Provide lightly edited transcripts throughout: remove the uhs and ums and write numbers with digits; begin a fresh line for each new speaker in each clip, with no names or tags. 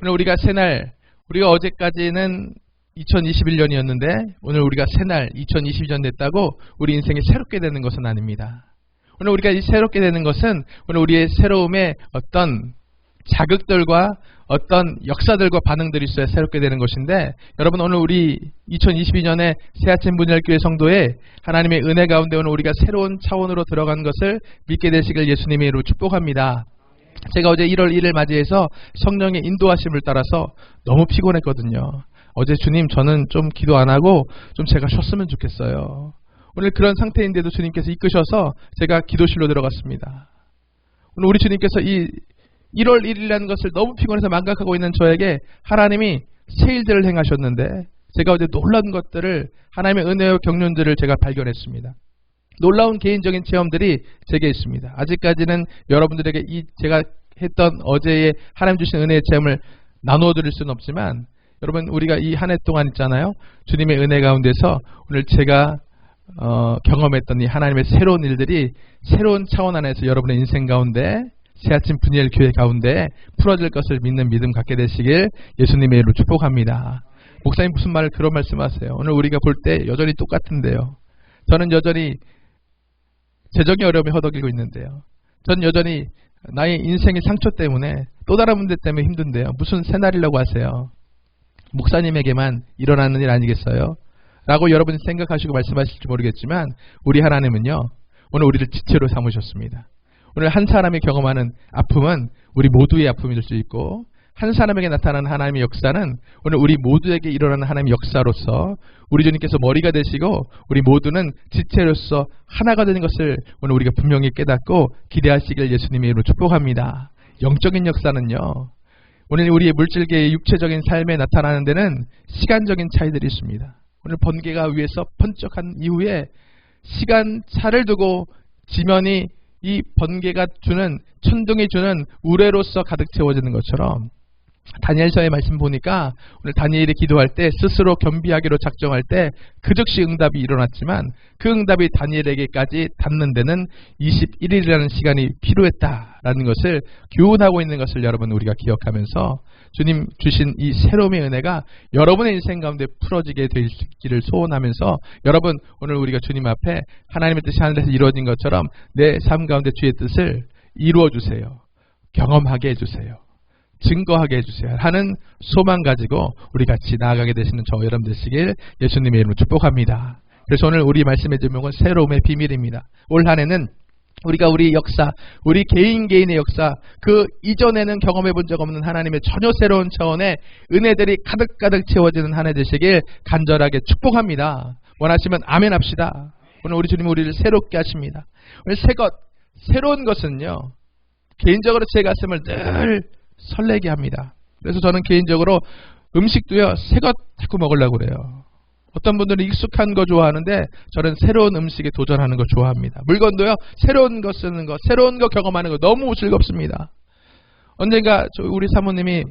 오늘 우리가 새날, 우리가 어제까지는 2021년이었는데 오늘 우리가 새날 2022년 됐다고 우리 인생이 새롭게 되는 것은 아닙니다. 오늘 우리가 새롭게 되는 것은 오늘 우리의 새로움에 어떤 자극들과 어떤 역사들과 반응들이 있어야 새롭게 되는 것인데, 여러분 오늘 우리 2022년에 새아침 문열교회 성도에 하나님의 은혜 가운데 오늘 우리가 새로운 차원으로 들어간 것을 믿게 되시길 예수님의 이름으로 축복합니다. 제가 어제 1월 1일 맞이해서 성령의 인도하심을 따라서 너무 피곤했거든요. 어제 주님 저는 좀 기도 안 하고 좀 제가 쉬었으면 좋겠어요. 오늘 그런 상태인데도 주님께서 이끄셔서 제가 기도실로 들어갔습니다. 오늘 우리 주님께서 이 1월 1일이라는 것을 너무 피곤해서 망각하고 있는 저에게 하나님이 새 일들을 행하셨는데, 제가 어제 놀라운 것들을, 하나님의 은혜와 경륜들을 제가 발견했습니다. 놀라운 개인적인 체험들이 제게 있습니다. 아직까지는 여러분들에게 제가 했던 어제의 하나님 주신 은혜의 체험을 나누어 드릴 수는 없지만, 여러분 우리가 이 한 해 동안 있잖아요. 주님의 은혜 가운데서 오늘 제가 경험했던 이 하나님의 새로운 일들이 새로운 차원 안에서 여러분의 인생 가운데 새아침 분이엘 교회 가운데 풀어질 것을 믿는 믿음 갖게 되시길 예수님의 이름으로 축복합니다. 목사님 무슨 말을 그런 말씀하세요? 오늘 우리가 볼 때 여전히 똑같은데요. 저는 여전히 재정의 어려움에 허덕이고 있는데요. 저는 여전히 나의 인생의 상처 때문에 또 다른 문제 때문에 힘든데요. 무슨 새날이라고 하세요? 목사님에게만 일어나는 일 아니겠어요? 라고 여러분이 생각하시고 말씀하실지 모르겠지만 우리 하나님은요, 오늘 우리를 지체로 삼으셨습니다. 오늘 한 사람이 경험하는 아픔은 우리 모두의 아픔이 될 수 있고, 한 사람에게 나타나는 하나님의 역사는 오늘 우리 모두에게 일어나는 하나님의 역사로서 우리 주님께서 머리가 되시고 우리 모두는 지체로서 하나가 되는 것을 오늘 우리가 분명히 깨닫고 기대하시길 예수님의 이름으로 축복합니다. 영적인 역사는요, 오늘 우리의 물질계의 육체적인 삶에 나타나는 데는 시간적인 차이들이 있습니다. 오늘 번개가 위에서 번쩍한 이후에 시간차를 두고 지면이 이 번개가 주는, 천둥이 주는 우레로서 가득 채워지는 것처럼, 다니엘서의 말씀 보니까 오늘 다니엘이 기도할 때 스스로 겸비하기로 작정할 때 그 즉시 응답이 일어났지만 그 응답이 다니엘에게까지 닿는 데는 21일이라는 시간이 필요했다라는 것을 교훈하고 있는 것을 여러분 우리가 기억하면서 주님 주신 이 새로움의 은혜가 여러분의 인생 가운데 풀어지게 되기를 소원하면서, 여러분 오늘 우리가 주님 앞에 하나님의 뜻이 하늘에서 이루어진 것처럼 내 삶 가운데 주의 뜻을 이루어 주세요, 경험하게 해주세요, 증거하게 해주세요 하는 소망 가지고 우리 같이 나아가게 되시는 저 여러분 되시길 예수님의 이름으로 축복합니다. 그래서 오늘 우리 말씀의 제목은 새로움의 비밀입니다. 올 한 해는 우리가 우리 역사, 우리 개인의 역사, 그 이전에는 경험해 본 적 없는 하나님의 전혀 새로운 차원의 은혜들이 가득가득 채워지는 한 해 되시길 간절하게 축복합니다. 원하시면 아멘 합시다. 오늘 우리 주님은 우리를 새롭게 하십니다. 오늘 새로운 것은요, 개인적으로 제 가슴을 늘 설레게 합니다. 그래서 저는 개인적으로 음식도요, 새 것 자꾸 먹으려고 그래요. 어떤 분들은 익숙한 거 좋아하는데 저는 새로운 음식에 도전하는 거 좋아합니다. 물건도요, 새로운 거 쓰는 거, 새로운 거 경험하는 거 너무 즐겁습니다. 언젠가 우리 사모님이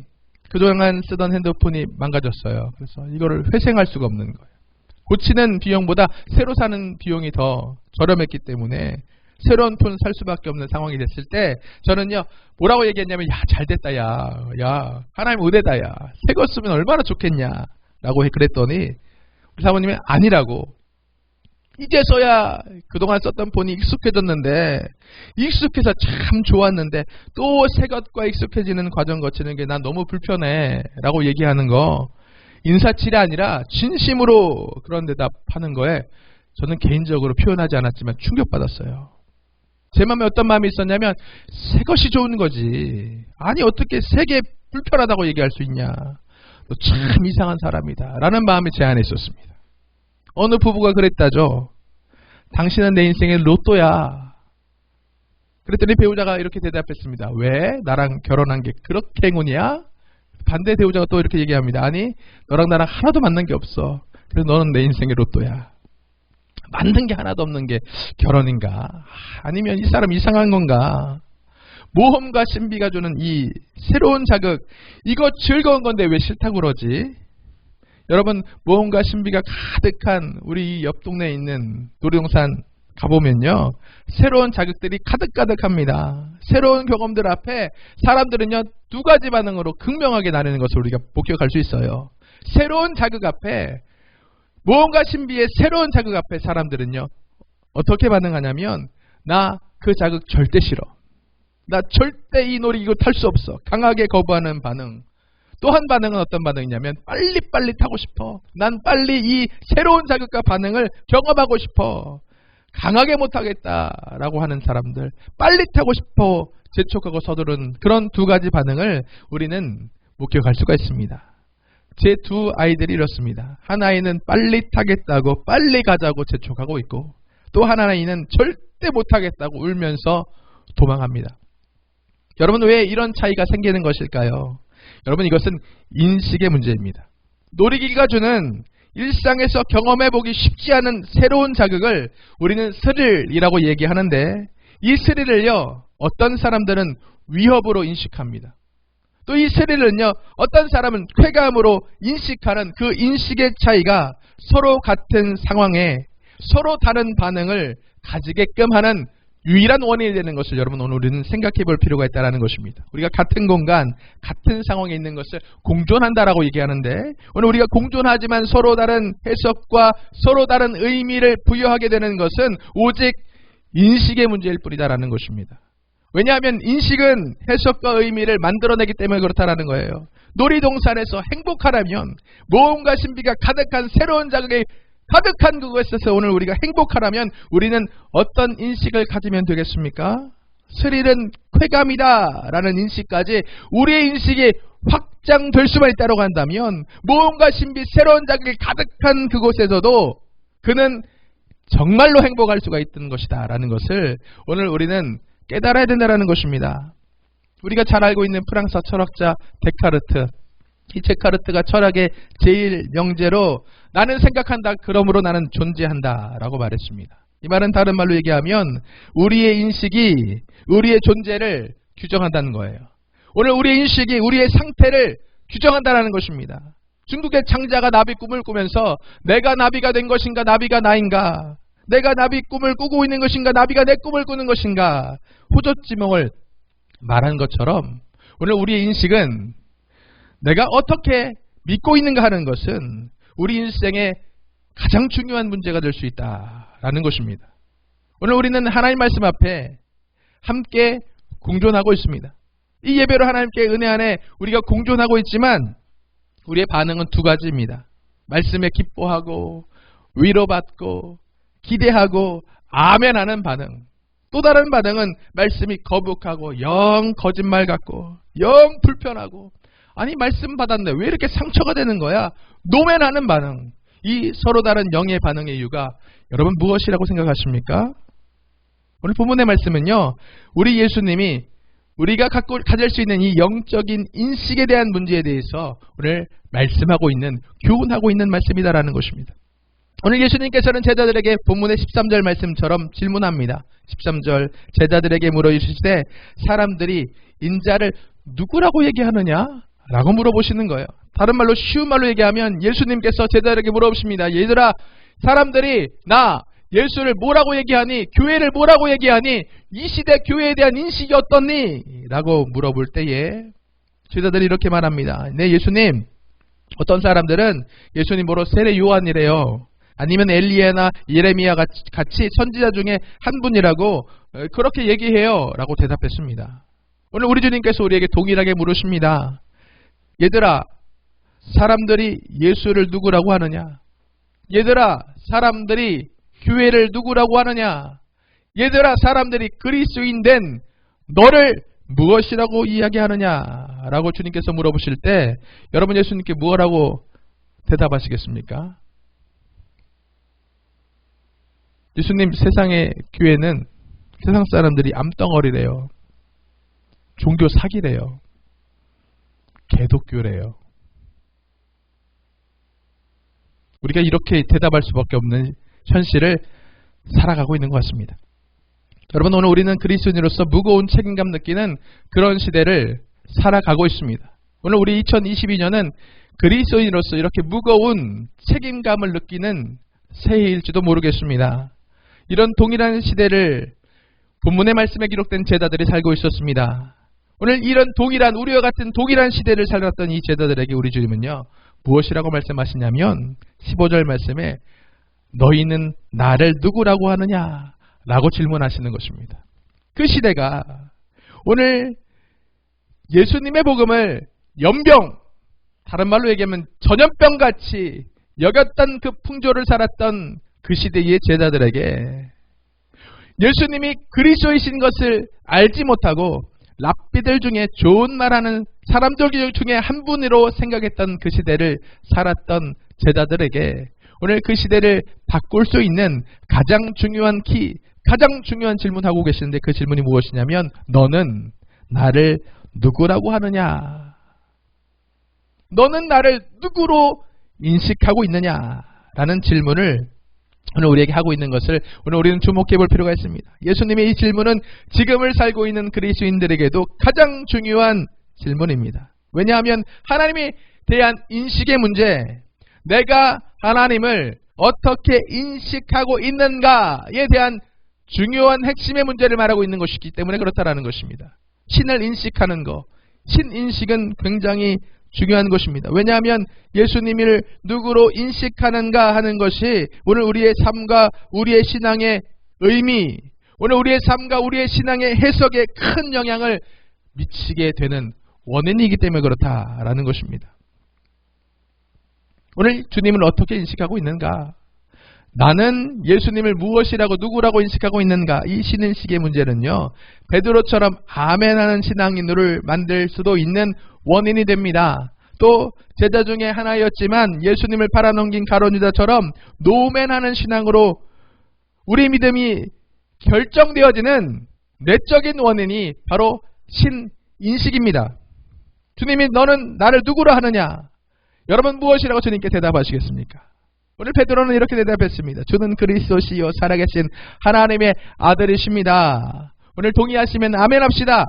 그동안 쓰던 핸드폰이 망가졌어요. 그래서 이거를 회생할 수가 없는 거예요. 고치는 비용보다 새로 사는 비용이 더 저렴했기 때문에 새로운 폰 살 수밖에 없는 상황이 됐을 때 저는요, 뭐라고 얘기했냐면, 야 잘됐다, 야 하나님 은혜다, 야 새 거 쓰면 얼마나 좋겠냐 라고 그랬더니 우리 사모님이 아니라고, 이제서야 그동안 썼던 폰이 익숙해졌는데, 익숙해서 참 좋았는데 또 새 것과 익숙해지는 과정 거치는 게 난 너무 불편해 라고 얘기하는 거, 인사치레 아니라 진심으로 그런 대답하는 거에 저는 개인적으로 표현하지 않았지만 충격받았어요. 제 마음에 어떤 마음이 있었냐면, 새 것이 좋은 거지, 아니 어떻게 새 게 불편하다고 얘기할 수 있냐, 너 참 이상한 사람이다 라는 마음이 제 안에 있었습니다. 어느 부부가 그랬다죠. 당신은 내 인생의 로또야. 그랬더니 배우자가 이렇게 대답했습니다. 왜? 나랑 결혼한 게 그렇게 행운이야? 반대 배우자가 또 이렇게 얘기합니다. 아니, 너랑 나랑 하나도 맞는 게 없어. 그래서 너는 내 인생의 로또야. 맞는 게 하나도 없는 게 결혼인가? 아니면 이 사람 이상한 건가? 모험과 신비가 주는 이 새로운 자극, 이거 즐거운 건데 왜 싫다고 그러지? 여러분, 모험과 신비가 가득한 우리 옆 동네에 있는 놀이동산 가보면요, 새로운 자극들이 가득가득합니다. 새로운 경험들 앞에 사람들은요, 두 가지 반응으로 극명하게 나뉘는 것을 우리가 목격할 수 있어요. 새로운 자극 앞에, 무언가 신비의 새로운 자극 앞에 사람들은요, 어떻게 반응하냐면, 나 그 자극 절대 싫어. 나 절대 이 놀이기구 탈 수 없어. 강하게 거부하는 반응. 또 한 반응은 어떤 반응이냐면, 빨리빨리 타고 싶어. 난 빨리 이 새로운 자극과 반응을 경험하고 싶어. 강하게 못하겠다라고 하는 사람들, 빨리 타고 싶어 재촉하고 서두른 그런 두 가지 반응을 우리는 목격할 수가 있습니다. 제 두 아이들이 이렇습니다. 한 아이는 빨리 타겠다고 빨리 가자고 재촉하고 있고, 또 한 아이는 절대 못하겠다고 울면서 도망합니다. 여러분, 왜 이런 차이가 생기는 것일까요? 여러분, 이것은 인식의 문제입니다. 놀이기구가 주는 일상에서 경험해보기 쉽지 않은 새로운 자극을 우리는 스릴이라고 얘기하는데, 이 스릴을요, 어떤 사람들은 위협으로 인식합니다. 또 이 스릴은요, 어떤 사람은 쾌감으로 인식하는 그 인식의 차이가 서로 같은 상황에 서로 다른 반응을 가지게끔 하는 유일한 원인이 되는 것을 여러분, 오늘 우리는 생각해 볼 필요가 있다는 것입니다. 우리가 같은 공간, 같은 상황에 있는 것을 공존한다라고 얘기하는데, 오늘 우리가 공존하지만 서로 다른 해석과 서로 다른 의미를 부여하게 되는 것은 오직 인식의 문제일 뿐이다라는 것입니다. 왜냐하면 인식은 해석과 의미를 만들어내기 때문에 그렇다라는 거예요. 놀이동산에서 행복하라면, 무언가 신비가 가득한 새로운 자극에 가득한 그것에서 오늘 우리가 행복하라면 우리는 어떤 인식을 가지면 되겠습니까? 스릴은 쾌감이다 라는 인식까지 우리의 인식이 확장될 수만 있다고 한다면, 무언가 신비 새로운 자극이 가득한 그곳에서도 그는 정말로 행복할 수가 있는 것이다 라는 것을 오늘 우리는 깨달아야 된다는 것입니다. 우리가 잘 알고 있는 프랑스 철학자 데카르트, 이 데카르트가 철학의 제1명제로 나는 생각한다, 그러므로 나는 존재한다 라고 말했습니다. 이 말은 다른 말로 얘기하면 우리의 인식이 우리의 존재를 규정한다는 거예요. 오늘 우리의 인식이 우리의 상태를 규정한다는 것입니다. 중국의 창자가 나비 꿈을 꾸면서 내가 나비가 된 것인가, 나비가 나인가, 내가 나비 꿈을 꾸고 있는 것인가, 나비가 내 꿈을 꾸는 것인가, 호젓지몽을 말한 것처럼 오늘 우리의 인식은 내가 어떻게 믿고 있는가 하는 것은 우리 인생의 가장 중요한 문제가 될 수 있다라는 것입니다. 오늘 우리는 하나님 말씀 앞에 함께 공존하고 있습니다. 이 예배로 하나님께 은혜 안에 우리가 공존하고 있지만 우리의 반응은 두 가지입니다. 말씀에 기뻐하고 위로받고 기대하고 아멘하는 반응. 또 다른 반응은 말씀이 거북하고 영 거짓말 같고 영 불편하고, 아니 말씀 받았는데 왜 이렇게 상처가 되는 거야? 노맨하는 반응. 이 서로 다른 영의 반응의 이유가 여러분 무엇이라고 생각하십니까? 오늘 본문의 말씀은요, 우리 예수님이 우리가 가질 수 있는 이 영적인 인식에 대한 문제에 대해서 오늘 말씀하고 있는, 교훈하고 있는 말씀이다라는 것입니다. 오늘 예수님께서는 제자들에게 본문의 13절 말씀처럼 질문합니다. 13절, 제자들에게 물어 이르시되 사람들이 인자를 누구라고 얘기하느냐? 라고 물어보시는 거예요. 다른 말로, 쉬운 말로 얘기하면 예수님께서 제자들에게 물어보십니다. 얘들아, 사람들이 나 예수를 뭐라고 얘기하니? 교회를 뭐라고 얘기하니? 이 시대 교회에 대한 인식이 어떻니? 라고 물어볼 때에 제자들이 이렇게 말합니다. 네, 예수님. 어떤 사람들은 예수님 뭐로 세례 요한이래요. 아니면 엘리야나 예레미야 같이 선지자 중에 한 분이라고 그렇게 얘기해요 라고 대답했습니다. 오늘 우리 주님께서 우리에게 동일하게 물으십니다. 얘들아, 사람들이 예수를 누구라고 하느냐? 얘들아, 사람들이 교회를 누구라고 하느냐? 얘들아, 사람들이 그리스도인 된 너를 무엇이라고 이야기하느냐? 라고 주님께서 물어보실 때 여러분 예수님께 무엇라고 대답하시겠습니까? 예수님, 세상의 교회는 세상 사람들이 암덩어리래요. 종교 사기래요. 개독교래요. 우리가 이렇게 대답할 수밖에 없는 현실을 살아가고 있는 것 같습니다. 여러분, 오늘 우리는 그리스도인으로서 무거운 책임감 느끼는 그런 시대를 살아가고 있습니다. 오늘 우리 2022년은 그리스도인으로서 이렇게 무거운 책임감을 느끼는 새해일지도 모르겠습니다. 이런 동일한 시대를 본문의 말씀에 기록된 제자들이 살고 있었습니다. 오늘 이런 동일한, 우리와 같은 동일한 시대를 살았던 이 제자들에게 우리 주님은요, 무엇이라고 말씀하시냐면 15절 말씀에 너희는 나를 누구라고 하느냐? 라고 질문하시는 것입니다. 그 시대가 오늘 예수님의 복음을 연병, 다른 말로 얘기하면 전염병같이 여겼던 그 풍조를 살았던 그 시대의 제자들에게 예수님이 그리스도이신 것을 알지 못하고 랍비들 중에 좋은 말하는 사람들 중에 한 분으로 생각했던 그 시대를 살았던 제자들에게 오늘 그 시대를 바꿀 수 있는 가장 중요한 가장 중요한 질문하고 계시는데 그 질문이 무엇이냐면 너는 나를 누구라고 하느냐? 너는 나를 누구로 인식하고 있느냐? 라는 질문을 오늘 우리에게 하고 있는 것을 오늘 우리는 주목해 볼 필요가 있습니다. 예수님의 이 질문은 지금을 살고 있는 그리스도인들에게도 가장 중요한 질문입니다. 왜냐하면 하나님에 대한 인식의 문제, 내가 하나님을 어떻게 인식하고 있는가에 대한 중요한 핵심의 문제를 말하고 있는 것이기 때문에 그렇다라는 것입니다. 신을 인식하는 것, 신인식은 굉장히 중요한 것입니다. 왜냐하면 예수님을 누구로 인식하는가 하는 것이 오늘 우리의 삶과 우리의 신앙의 의미, 오늘 우리의 삶과 우리의 신앙의 해석에 큰 영향을 미치게 되는 원인이기 때문에 그렇다라는 것입니다. 오늘 주님을 어떻게 인식하고 있는가? 나는 예수님을 무엇이라고 누구라고 인식하고 있는가? 이 신인식의 문제는요, 베드로처럼 아멘하는 신앙인으로 만들 수도 있는 원인이 됩니다. 또 제자 중에 하나였지만 예수님을 팔아넘긴 가룟 유다처럼 노멘하는 신앙으로 우리 믿음이 결정되어지는 내적인 원인이 바로 신인식입니다. 주님이 너는 나를 누구로 하느냐? 여러분 무엇이라고 주님께 대답하시겠습니까? 오늘 베드로는 이렇게 대답했습니다. 주는 그리스도시요 살아계신 하나님의 아들이십니다. 오늘 동의하시면 아멘 합시다.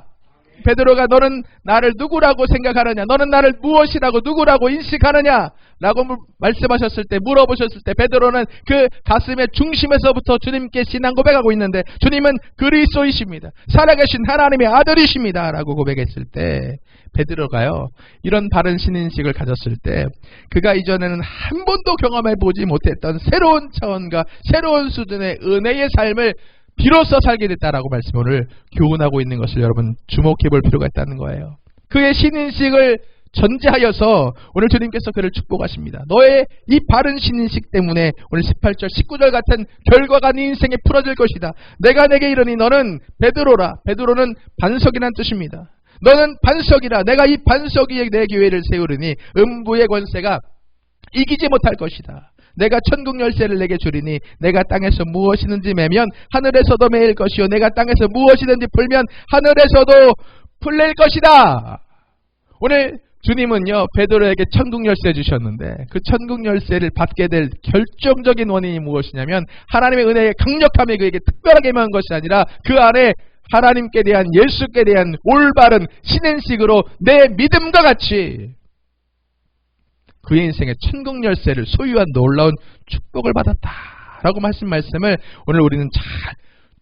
베드로가 너는 나를 누구라고 생각하느냐? 너는 나를 무엇이라고 누구라고 인식하느냐? 라고 말씀하셨을 때, 물어보셨을 때 베드로는 그 가슴의 중심에서부터 주님께 신앙 고백하고 있는데 주님은 그리스도이십니다. 살아계신 하나님의 아들이십니다. 라고 고백했을 때 베드로가요, 이런 바른 신인식을 가졌을 때 그가 이전에는 한 번도 경험해 보지 못했던 새로운 차원과 새로운 수준의 은혜의 삶을 비로소 살게 됐다라고 말씀을 교훈하고 있는 것을 여러분 주목해 볼 필요가 있다는 거예요. 그의 신인식을 전제하여서 오늘 주님께서 그를 축복하십니다. 너의 이 바른 신인식 때문에 오늘 18절 19절 같은 결과가 네 인생에 풀어질 것이다. 내가 내게 이르니 너는 베드로라. 베드로는 반석이란 뜻입니다. 너는 반석이라. 내가 이 반석 위에 내 교회를 세우리니 음부의 권세가 이기지 못할 것이다. 내가 천국 열쇠를 내게 주리니 내가 땅에서 무엇이든지 매면 하늘에서도 매일 것이요 내가 땅에서 무엇이든지 풀면 하늘에서도 풀릴 것이다. 오늘 주님은요, 베드로에게 천국 열쇠 주셨는데 그 천국 열쇠를 받게 될 결정적인 원인이 무엇이냐면 하나님의 은혜의 강력함이 그에게 특별하게 임한 것이 아니라 그 안에 하나님께 대한, 예수께 대한 올바른 신인식으로 내 믿음과 같이 그의 인생의 천국 열쇠를 소유한 놀라운 축복을 받았다라고 하신 말씀을 오늘 우리는 잘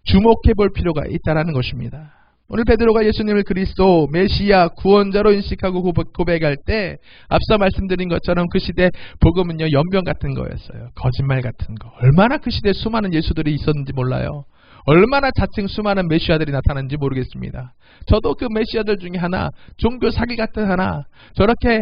주목해 볼 필요가 있다는 것입니다. 오늘 베드로가 예수님을 그리스도, 메시아, 구원자로 인식하고 고백할 때 앞서 말씀드린 것처럼 그 시대 복음은요, 연병 같은 거였어요. 거짓말 같은 거. 얼마나 그 시대에 수많은 예수들이 있었는지 몰라요. 얼마나 자칭 수많은 메시아들이 나타났는지 모르겠습니다. 저도 그 메시아들 중에 하나, 종교 사기 같은 하나, 저렇게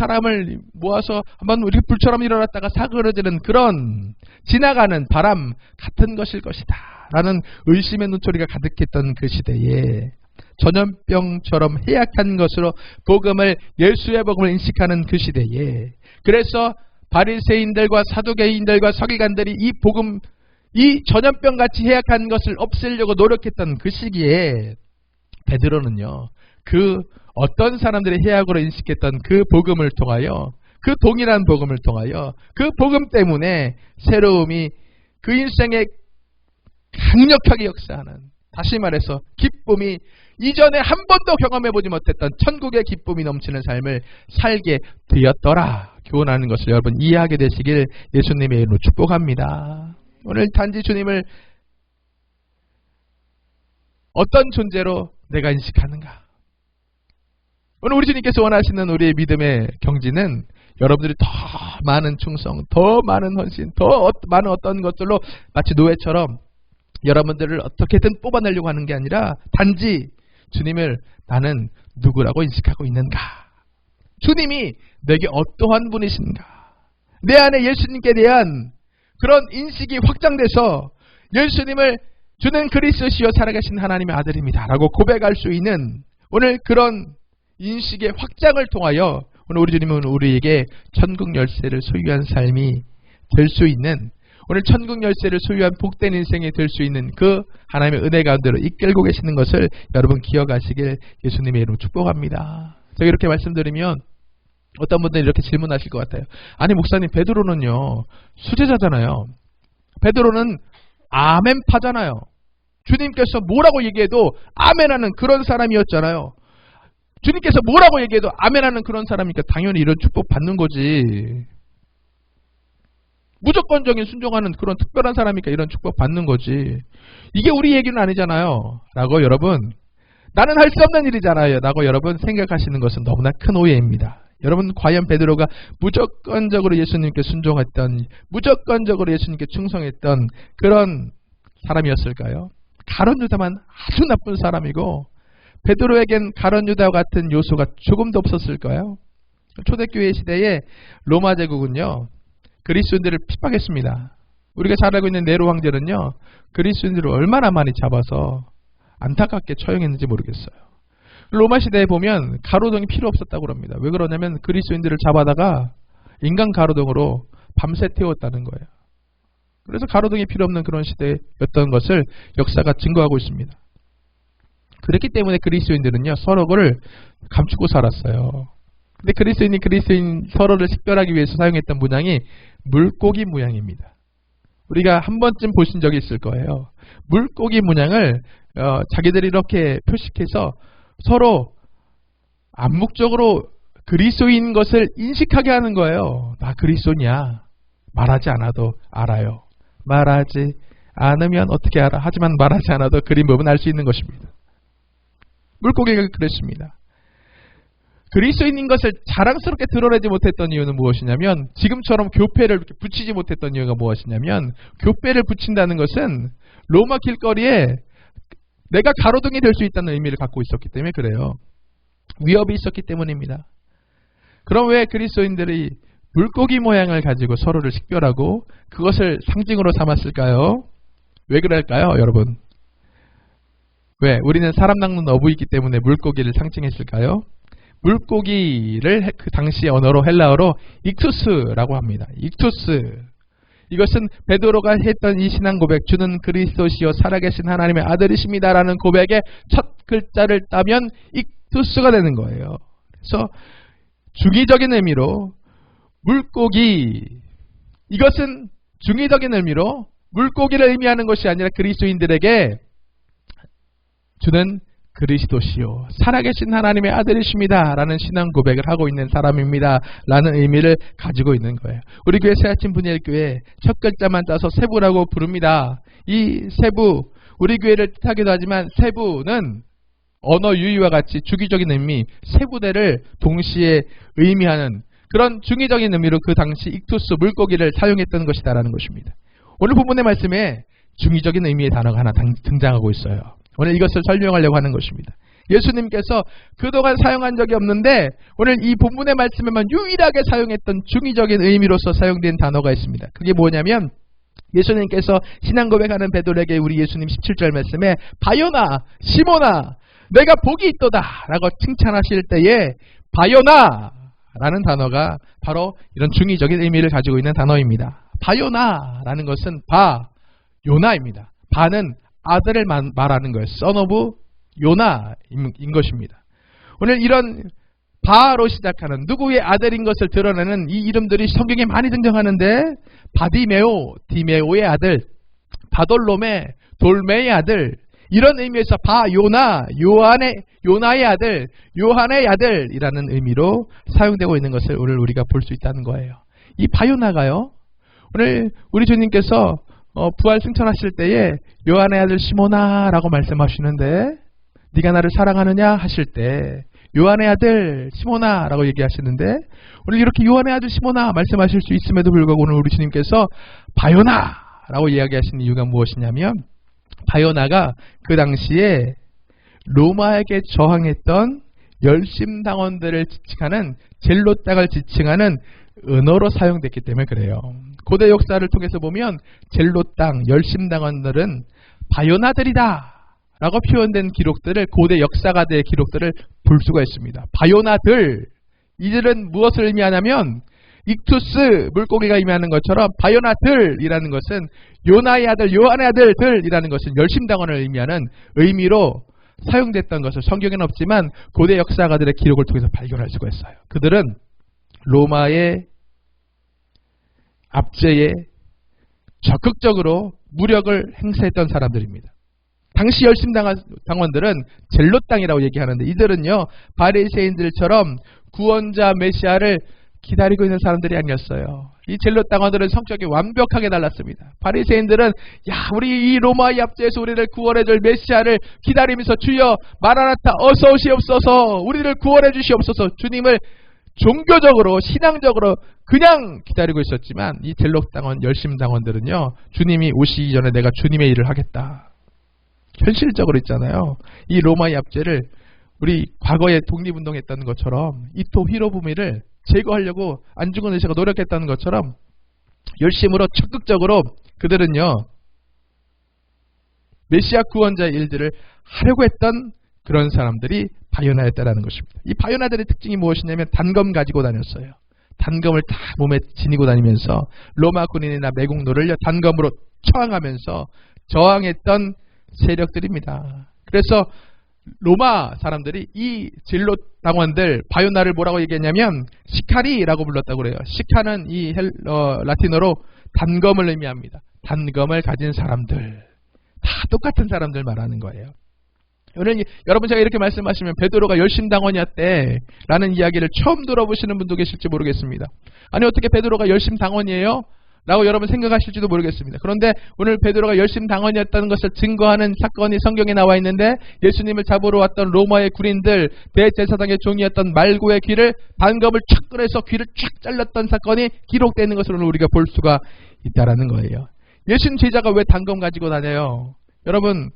사람을 모아서 한번 이렇게 불처럼 일어났다가 사그러지는 그런 지나가는 바람 같은 것일 것이다 라는 의심의 눈초리가 가득했던 그 시대에 전염병처럼 해악한 것으로 복음을, 예수의 복음을 인식하는 그 시대에, 그래서 바리새인들과 사두개인들과 서기관들이 이 복음, 이 전염병같이 해악한 것을 없애려고 노력했던 그 시기에 베드로는요, 그 어떤 사람들의 해악으로 인식했던 그 복음을 통하여, 그 동일한 복음을 통하여 그 복음 때문에 새로움이 그 인생에 강력하게 역사하는, 다시 말해서 기쁨이 이전에 한 번도 경험해보지 못했던 천국의 기쁨이 넘치는 삶을 살게 되었더라 교훈하는 것을 여러분 이해하게 되시길 예수님의 이름으로 축복합니다. 오늘 단지 주님을 어떤 존재로 내가 인식하는가? 오늘 우리 주님께서 원하시는 우리의 믿음의 경지는 여러분들이 더 많은 충성, 더 많은 헌신, 더 많은 어떤 것들로 마치 노예처럼 여러분들을 어떻게든 뽑아내려고 하는 게 아니라 단지 주님을 나는 누구라고 인식하고 있는가? 주님이 내게 어떠한 분이신가? 내 안에 예수님께 대한 그런 인식이 확장돼서 예수님을 주는 그리스도시요 살아계신 하나님의 아들입니다 라고 고백할 수 있는 오늘 그런 인식의 확장을 통하여 오늘 우리 주님은 우리에게 천국 열쇠를 소유한 삶이 될 수 있는, 오늘 천국 열쇠를 소유한 복된 인생이 될 수 있는 그 하나님의 은혜 가운데로 이끌고 계시는 것을 여러분 기억하시길 예수님의 이름으로 축복합니다. 제가 이렇게 말씀드리면 어떤 분들이 이렇게 질문하실 것 같아요. 아니 목사님, 베드로는요 수제자잖아요. 베드로는 아멘파잖아요. 주님께서 뭐라고 얘기해도 아멘하는 그런 사람이었잖아요. 주님께서 뭐라고 얘기해도 아멘하는 그런 사람이니까 당연히 이런 축복 받는 거지. 무조건적인 순종하는 그런 특별한 사람이니까 이런 축복 받는 거지. 이게 우리 얘기는 아니잖아요 라고 여러분, 나는 할 수 없는 일이잖아요 라고 여러분 생각하시는 것은 너무나 큰 오해입니다. 여러분, 과연 베드로가 무조건적으로 예수님께 순종했던, 무조건적으로 예수님께 충성했던 그런 사람이었을까요? 가룟 유다만 아주 나쁜 사람이고 베드로에겐 가룟 유다와 같은 요소가 조금도 없었을까요? 초대교회 시대에 로마 제국은요 그리스도인들을 핍박했습니다. 우리가 잘 알고 있는 네로 황제는요 그리스도인들을 얼마나 많이 잡아서 안타깝게 처형했는지 모르겠어요. 로마 시대에 보면 가로등이 필요 없었다고 합니다. 왜 그러냐면 그리스도인들을 잡아다가 인간 가로등으로 밤새 태웠다는 거예요. 그래서 가로등이 필요 없는 그런 시대였던 것을 역사가 증거하고 있습니다. 그렇기 때문에 그리스도인들은요 서로를 감추고 살았어요. 근데 그리스도인 서로를 식별하기 위해서 사용했던 문양이 물고기 문양입니다. 우리가 한 번쯤 보신 적이 있을 거예요. 물고기 문양을 자기들이 이렇게 표식해서 서로 암묵적으로 그리스도인 것을 인식하게 하는 거예요. 나 그리스도냐? 말하지 않아도 알아요. 말하지 않으면 어떻게 알아? 하지만 말하지 않아도 그림 보면 알 수 있는 것입니다. 물고기가 그랬습니다. 그리스도인인 것을 자랑스럽게 드러내지 못했던 이유는 무엇이냐면, 지금처럼 교패를 이렇게 붙이지 못했던 이유가 무엇이냐면, 교패를 붙인다는 것은 로마 길거리에 내가 가로등이 될 수 있다는 의미를 갖고 있었기 때문에 그래요. 위협이 있었기 때문입니다. 그럼 왜 그리스도인들이 물고기 모양을 가지고 서로를 식별하고 그것을 상징으로 삼았을까요? 왜 그럴까요, 여러분? 왜? 우리는 사람 낚는 어부이기 때문에 물고기를 상징했을까요? 물고기를 그 당시 언어로 헬라어로 익투스라고 합니다. 익투스. 이것은 베드로가 했던 이 신앙 고백, 주는 그리스도시요 살아계신 하나님의 아들이십니다 라는 고백의 첫 글자를 따면 익투스가 되는 거예요. 그래서 중의적인 의미로 물고기, 이것은 중의적인 의미로 물고기를 의미하는 것이 아니라 그리스도인들에게 주는 그리스도시요 살아계신 하나님의 아들이십니다 라는 신앙 고백을 하고 있는 사람입니다 라는 의미를 가지고 있는 거예요. 우리 교회 새아침 분일교회 첫 글자만 따서 세부라고 부릅니다. 이 세부, 우리 교회를 뜻하기도 하지만 세부는 언어 유희와 같이 주기적인 의미, 세부대를 동시에 의미하는 그런 중의적인 의미로 그 당시 익투스, 물고기를 사용했던 것이다라는 것입니다. 오늘 본문의 말씀에 중의적인 의미의 단어가 하나 등장하고 있어요. 오늘 이것을 설명하려고 하는 것입니다. 예수님께서 그동안 사용한 적이 없는데 오늘 이 본문의 말씀에만 유일하게 사용했던 중의적인 의미로서 사용된 단어가 있습니다. 그게 뭐냐면, 예수님께서 신앙 고백하는 베드로에게 우리 예수님 17절 말씀에 바요나 시모나 내가 복이 있도다 라고 칭찬하실 때에 바요나 라는 단어가 바로 이런 중의적인 의미를 가지고 있는 단어입니다. 바요나 라는 것은 요나입니다. 바는 아들을 말하는 거예요. son of 요나인 것입니다. 오늘 이런 바로 시작하는 누구의 아들인 것을 드러내는 이 이름들이 성경에 많이 등장하는데, 바디메오, 디메오의 아들, 바돌롬의, 돌메의 아들, 이런 의미에서 바요나, 요나의 아들, 요한의 아들이라는 의미로 사용되고 있는 것을 오늘 우리가 볼 수 있다는 거예요. 이 바요나가요, 오늘 우리 주님께서 부활 승천하실 때에 요한의 아들 시몬아 라고 말씀하시는데, 네가 나를 사랑하느냐 하실 때 요한의 아들 시몬아 라고 얘기하시는데, 오늘 이렇게 요한의 아들 시몬아 말씀하실 수 있음에도 불구하고 오늘 우리 주님께서 바요나 라고 이야기하신 이유가 무엇이냐면, 바요나가 그 당시에 로마에게 저항했던 열심당원들을 지칭하는, 젤로 땅을 지칭하는 은어로 사용됐기 때문에 그래요. 고대 역사를 통해서 보면 젤로 땅 열심당원들은 바요나들이다 라고 표현된 기록들을, 고대 역사가들의 기록들을 볼 수가 있습니다. 바요나들, 이들은 무엇을 의미하냐면 익투스, 물고기가 의미하는 것처럼 바요나들이라는 것은 요나의 아들, 요한의 아들들이라는 것은 열심당원을 의미하는 의미로 사용됐던 것을 성경에는 없지만 고대 역사가들의 기록을 통해서 발견할 수가 있어요. 그들은 로마의 압제에 적극적으로 무력을 행사했던 사람들입니다. 당시 열심당원들은 젤로 땅이라고 얘기하는데, 이들은요 바리새인들처럼 구원자 메시아를 기다리고 있는 사람들이 아니었어요. 이 젤로 땅원들은 성격이 완벽하게 달랐습니다. 바리새인들은 우리 이 로마의 압제에서 우리를 구원해줄 메시아를 기다리면서 주여 마라나타 어서 오시옵소서, 우리를 구원해 주시옵소서, 주님을 종교적으로 신앙적으로 그냥 기다리고 있었지만, 이 젤로 땅원 열심당원들은요 주님이 오시기 전에 내가 주님의 일을 하겠다, 현실적으로 있잖아요. 이 로마의 압제를 우리 과거에 독립운동했다는 것처럼 이토 히로부미를 제거하려고 안중근 의사가 노력했다는 것처럼 열심으로 적극적으로 그들은요 메시아 구원자의 일들을 하려고 했던 그런 사람들이 바요나였다라는 것입니다. 이 바요나들의 특징이 무엇이냐면 단검 가지고 다녔어요. 단검을 다 몸에 지니고 다니면서 로마 군인이나 매국노를 단검으로 처항하면서 저항했던 세력들입니다. 그래서 로마 사람들이 이 젤로 당원들 바요나를 뭐라고 얘기했냐면 시카리라고 불렀다고 그래요. 시카는 이 라틴어로 단검을 의미합니다. 단검을 가진 사람들, 다 똑같은 사람들 말하는 거예요. 여러분 제가 이렇게 말씀하시면 베드로가 열심당원이었대 라는 이야기를 처음 들어보시는 분도 계실지 모르겠습니다. 아니 어떻게 베드로가 열심당원이에요? 라고 여러분 생각하실지도 모르겠습니다. 그런데 오늘 베드로가 열심당원이었다는 것을 증거하는 사건이 성경에 나와 있는데, 예수님을 잡으러 왔던 로마의 군인들, 대제사장의 종이었던 말고의 귀를 단검을 촥 꺼내서 귀를 쫙 잘랐던 사건이 기록되어 있는 것을 오늘 우리가 볼 수가 있다라는 거예요. 예수님 제자가 왜 단검 가지고 다녀요? 여러분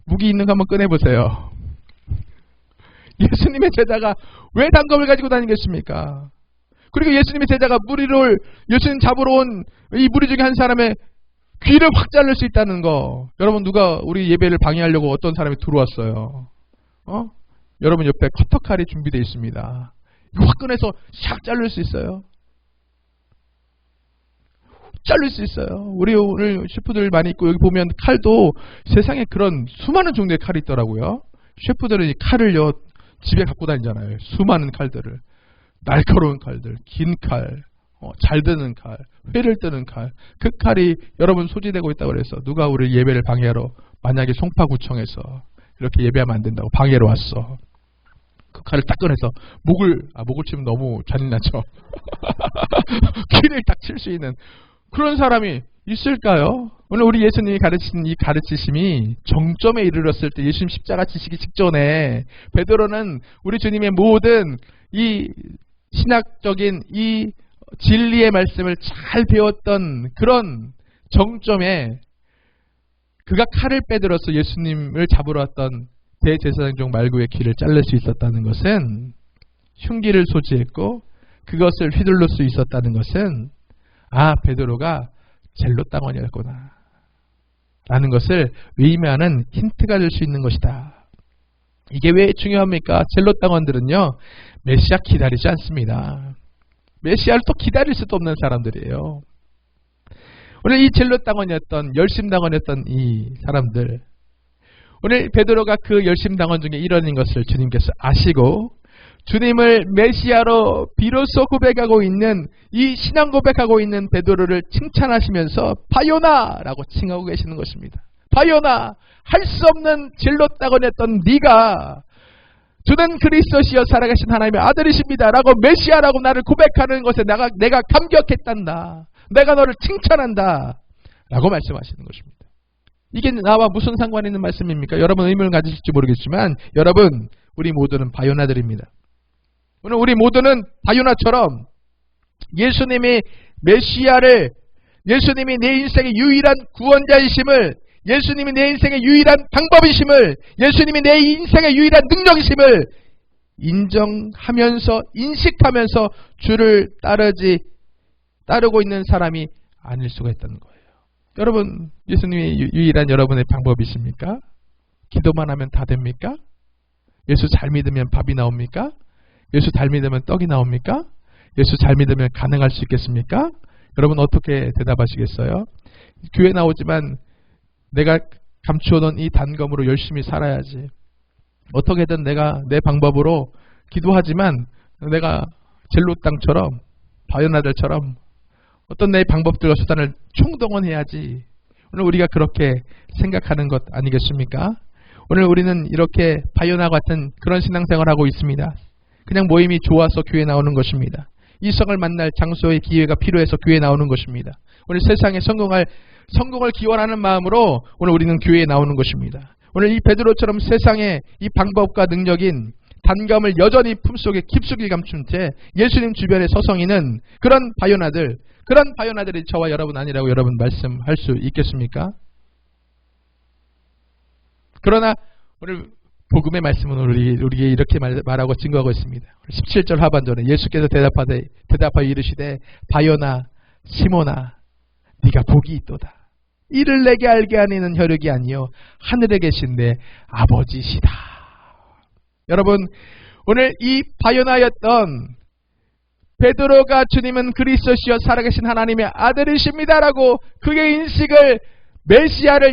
무기 있는 거 한번 꺼내보세요. 예수님의 제자가 왜 단검을 가지고 다니겠습니까? 그리고 예수님의 제자가 예수님 잡으러 온 이 무리 중에 한 사람의 귀를 확 자를 수 있다는 거. 여러분 누가 우리 예배를 방해하려고 어떤 사람이 들어왔어요. 여러분 옆에 커터칼이 준비되어 있습니다. 이거 확 꺼내서 샥 자를 수 있어요. 자를 수 있어요. 우리 오늘 셰프들 많이 있고 여기 보면 칼도 세상에 그런 수많은 종류의 칼이 있더라고요. 셰프들은 이 칼을요 집에 갖고 다니잖아요. 수많은 칼들을. 날카로운 칼들, 긴 칼, 잘 드는 칼, 회를 뜨는 칼, 그 칼이 여러분 소지되고 있다고 그래서 누가 우리 예배를 방해하러, 만약에 송파구청에서 이렇게 예배하면 안 된다고 방해로 왔어. 그 칼을 딱 꺼내서 목을 치면 너무 잔인하죠. 귀를 딱 칠 수 있는 그런 사람이 있을까요? 오늘 우리 예수님이 가르치신 이 가르치심이 정점에 이르렀을 때, 예수님 십자가 지시기 직전에 베드로는 우리 주님의 모든 이 신학적인 이 진리의 말씀을 잘 배웠던 그런 정점에 그가 칼을 빼들어서 예수님을 잡으러 왔던 대제사장 말고의 귀를 자를 수 있었다는 것은, 흉기를 소지했고 그것을 휘둘러 수 있었다는 것은 베드로가 젤로 땅원이었구나 라는 것을 의미하는 힌트가 될 수 있는 것이다. 이게 왜 중요합니까? 젤로 땅원들은요 메시아 기다리지 않습니다. 메시아를 또 기다릴 수도 없는 사람들이에요. 오늘 이 젤로 땅원이었던 열심당원이었던 이 사람들, 오늘 베드로가 그 열심당원 중에 일원인 것을 주님께서 아시고 주님을 메시아로 비로소 고백하고 있는, 이 신앙 고백하고 있는 베드로를 칭찬하시면서 바요나라고 칭하고 계시는 것입니다. 바요나, 할 수 없는 젤로 땅원이었던 네가 주는 그리스도시여 살아계신 하나님의 아들이십니다 라고 메시아라고 나를 고백하는 것에 내가 감격했단다. 내가 너를 칭찬한다 라고 말씀하시는 것입니다. 이게 나와 무슨 상관이 있는 말씀입니까? 여러분 의문을 가지실지 모르겠지만 여러분 우리 모두는 바요나들입니다. 오늘 우리 모두는 바요나처럼 예수님이 메시아를, 예수님이 내 인생의 유일한 구원자이심을, 예수님이 내 인생의 유일한 방법이심을, 예수님이 내 인생의 유일한 능력이심을 인정하면서 인식하면서 주를 따르고 있는 사람이 아닐 수가 있다는 거예요. 여러분 예수님이 유일한 여러분의 방법이십니까? 기도만 하면 다 됩니까? 예수 잘 믿으면 밥이 나옵니까? 예수 잘 믿으면 떡이 나옵니까? 예수 잘 믿으면 가능할 수 있겠습니까? 여러분 어떻게 대답하시겠어요? 교회 나오지만 내가 감추어놓은 이 단검으로 열심히 살아야지. 어떻게든 내가 내 방법으로 기도하지만 내가 젤롯당처럼 바요나들처럼 어떤 내 방법들과 수단을 총동원해야지. 오늘 우리가 그렇게 생각하는 것 아니겠습니까? 오늘 우리는 이렇게 바요나 같은 그런 신앙생활을 하고 있습니다. 그냥 모임이 좋아서 교회 나오는 것입니다. 이성을 만날 장소의 기회가 필요해서 교회에 나오는 것입니다. 오늘 세상에 성공을 기원하는 마음으로 오늘 우리는 교회에 나오는 것입니다. 오늘 이 베드로처럼 세상의 이 방법과 능력인 단검을 여전히 품속에 깊숙이 감춘 채 예수님 주변에 서성이는 그런 바요나들이 저와 여러분 아니라고 여러분 말씀할 수 있겠습니까? 그러나 오늘 복음의 말씀은 우리에게 이렇게 말하고 증거하고 있습니다. 17절 하반절에 예수께서 대답하여 이르시되 바요나 시몬아 네가 복이 있도다. 이를 내게 알게 하는 혈육이 아니요 하늘에 계신 내 아버지시다. 여러분 오늘 이 바요나였던 베드로가 주님은 그리스도시여 살아계신 하나님의 아들이십니다라고 그의 인식을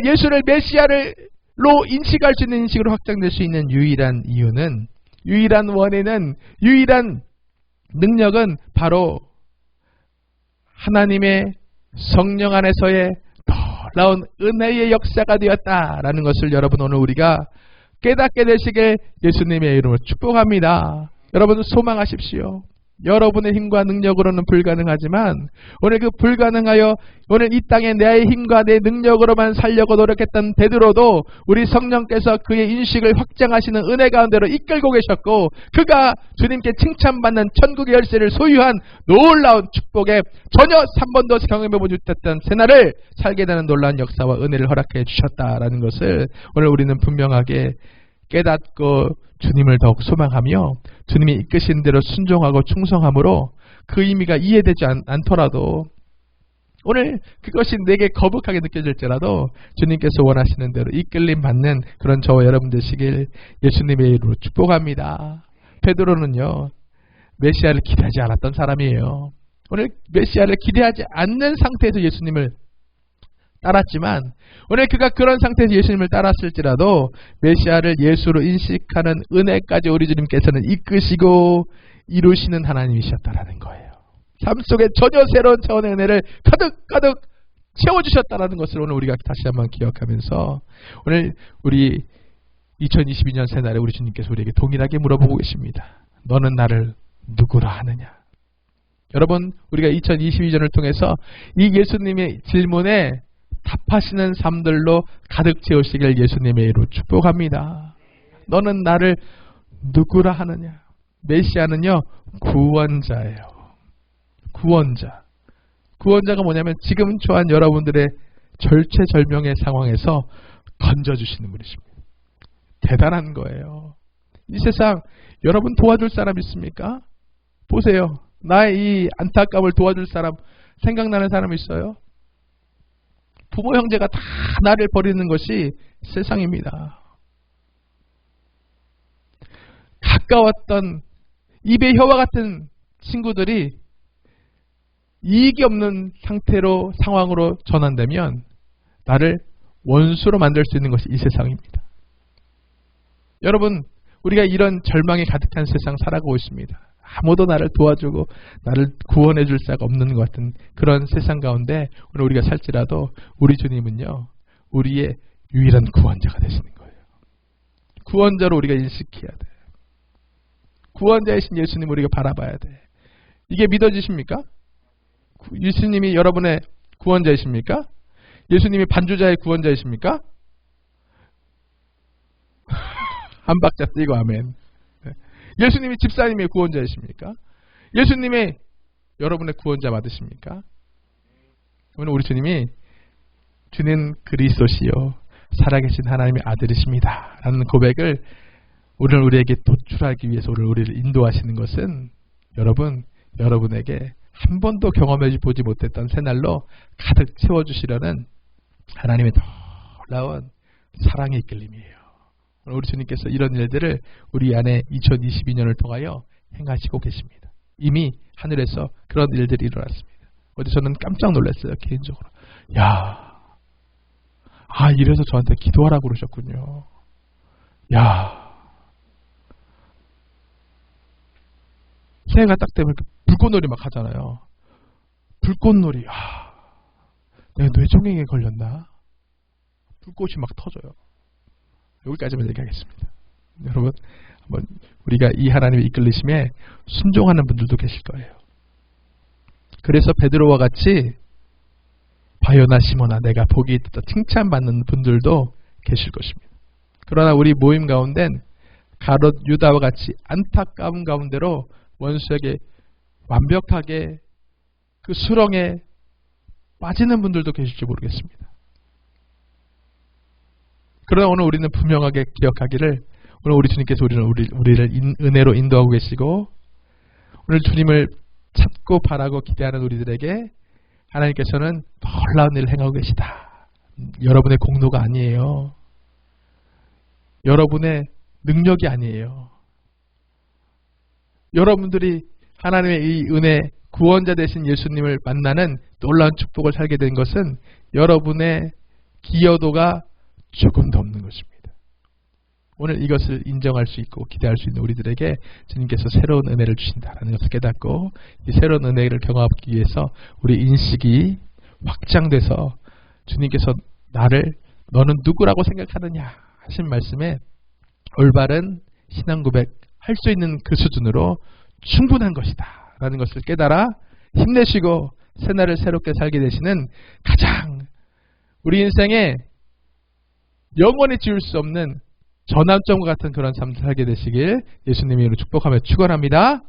예수를 메시아로 인식할 수 있는 인식으로 확장될 수 있는 유일한 이유는, 유일한 원인은, 유일한 능력은 바로 하나님의 성령 안에서의 놀라운 은혜의 역사가 되었다라는 것을 여러분 오늘 우리가 깨닫게 되시길 예수님의 이름으로 축복합니다. 여러분 소망하십시오. 여러분의 힘과 능력으로는 불가능하지만 오늘 그 불가능하여 오늘 이 땅에 내 힘과 내 능력으로만 살려고 노력했던 베드로도 우리 성령께서 그의 인식을 확장하시는 은혜 가운데로 이끌고 계셨고 그가 주님께 칭찬받는 천국의 열쇠를 소유한 놀라운 축복에 전혀 3번도 경험해보지 못했던 새날을 살게 되는 놀라운 역사와 은혜를 허락해 주셨다라는 것을 오늘 우리는 분명하게 깨닫고 주님을 더욱 소망하며 주님이 이끄신 대로 순종하고 충성함으로 그 의미가 이해되지 않더라도 오늘 그것이 내게 거북하게 느껴질지라도 주님께서 원하시는 대로 이끌림 받는 그런 저와 여러분 되시길 예수님의 이름으로 축복합니다. 베드로는요 메시아를 기대하지 않았던 사람이에요. 오늘 메시아를 기대하지 않는 상태에서 예수님을 따랐지만 오늘 그가 그런 상태에서 예수님을 따랐을지라도 메시아를 예수로 인식하는 은혜까지 우리 주님께서는 이끄시고 이루시는 하나님이셨다라는 거예요. 삶 속에 전혀 새로운 차원의 은혜를 가득가득 채워주셨다라는 것을 오늘 우리가 다시 한번 기억하면서 오늘 우리 2022년 새날에 우리 주님께서 우리에게 동일하게 물어보고 계십니다. 너는 나를 누구라 하느냐? 여러분 우리가 2022년을 통해서 이 예수님의 질문에 답하시는 삶들로 가득 채우시길 예수님의 이름으로 축복합니다. 너는 나를 누구라 하느냐? 메시아는요 구원자예요. 구원자가 뭐냐면 지금 처한 여러분들의 절체절명의 상황에서 건져주시는 분이십니다. 대단한 거예요. 이 세상 여러분 도와줄 사람 있습니까? 보세요. 나의 이 안타까움을 도와줄 사람 생각나는 사람 있어요? 부모 형제가 다 나를 버리는 것이 세상입니다. 가까웠던 입의 혀와 같은 친구들이 이익이 없는 상황으로 전환되면 나를 원수로 만들 수 있는 것이 이 세상입니다. 여러분 우리가 이런 절망에 가득한 세상 살아가고 있습니다. 아무도 나를 도와주고 나를 구원해 줄 자가 없는 것 같은 그런 세상 가운데 오늘 우리가 살지라도 우리 주님은요 우리의 유일한 구원자가 되시는 거예요. 구원자로 우리가 인식해야 돼. 구원자이신 예수님 우리가 바라봐야 돼. 이게 믿어지십니까? 예수님이 여러분의 구원자이십니까? 예수님이 반주자의 구원자이십니까? 한 박자 뛰고 아멘. 예수님이 집사님의 구원자이십니까? 예수님이 여러분의 구원자 맞으십니까? 오늘 우리 주님이 주는 그리스도시요 살아계신 하나님의 아들이십니다 라는 고백을 오늘 우리에게 도출하기 위해서 오늘 우리를 인도하시는 것은 여러분에게 한 번도 경험해 보지 못했던 새날로 가득 채워주시려는 하나님의 놀라운 사랑의 이끌림이에요. 오늘 우리 주님께서 이런 일들을 우리 안에 2022년을 통하여 행하시고 계십니다. 이미 하늘에서 그런 일들이 일어났습니다. 어제 저는 깜짝 놀랐어요. 개인적으로. 이래서 저한테 기도하라고 그러셨군요. 새해가 딱 되면 불꽃놀이 막 하잖아요. 불꽃놀이. 내가 뇌종양에 걸렸나? 불꽃이 막 터져요. 여기까지만 얘기하겠습니다. 여러분, 한번 우리가 이 하나님의 이끌리심에 순종하는 분들도 계실 거예요. 그래서 베드로와 같이 바요나 시모나 내가 복이 있다 칭찬받는 분들도 계실 것입니다. 그러나 우리 모임 가운데는 가롯 유다와 같이 안타까운 가운데로 원수에게 완벽하게 그 수렁에 빠지는 분들도 계실지 모르겠습니다. 그러나 오늘 우리는 분명하게 기억하기를 오늘 우리 주님께서 우리를 은혜로 인도하고 계시고 오늘 주님을 찾고 바라고 기대하는 우리들에게 하나님께서는 놀라운 일을 행하고 계시다. 여러분의 공로가 아니에요. 여러분의 능력이 아니에요. 여러분들이 하나님의 이 은혜 구원자 되신 예수님을 만나는 놀라운 축복을 살게 된 것은 여러분의 기여도가 조금도 없는 것입니다. 오늘 이것을 인정할 수 있고 기대할 수 있는 우리들에게 주님께서 새로운 은혜를 주신다라는 것을 깨닫고 이 새로운 은혜를 경험하기 위해서 우리 인식이 확장돼서 주님께서 너는 누구라고 생각하느냐 하신 말씀에 올바른 신앙 고백할 수 있는 그 수준으로 충분한 것이다 라는 것을 깨달아 힘내시고 새날을 새롭게 살게 되시는 가장 우리 인생에 영원히 지울 수 없는 전환점과 같은 그런 삶을 살게 되시길 예수님의 이름으로 축복하며 축원합니다.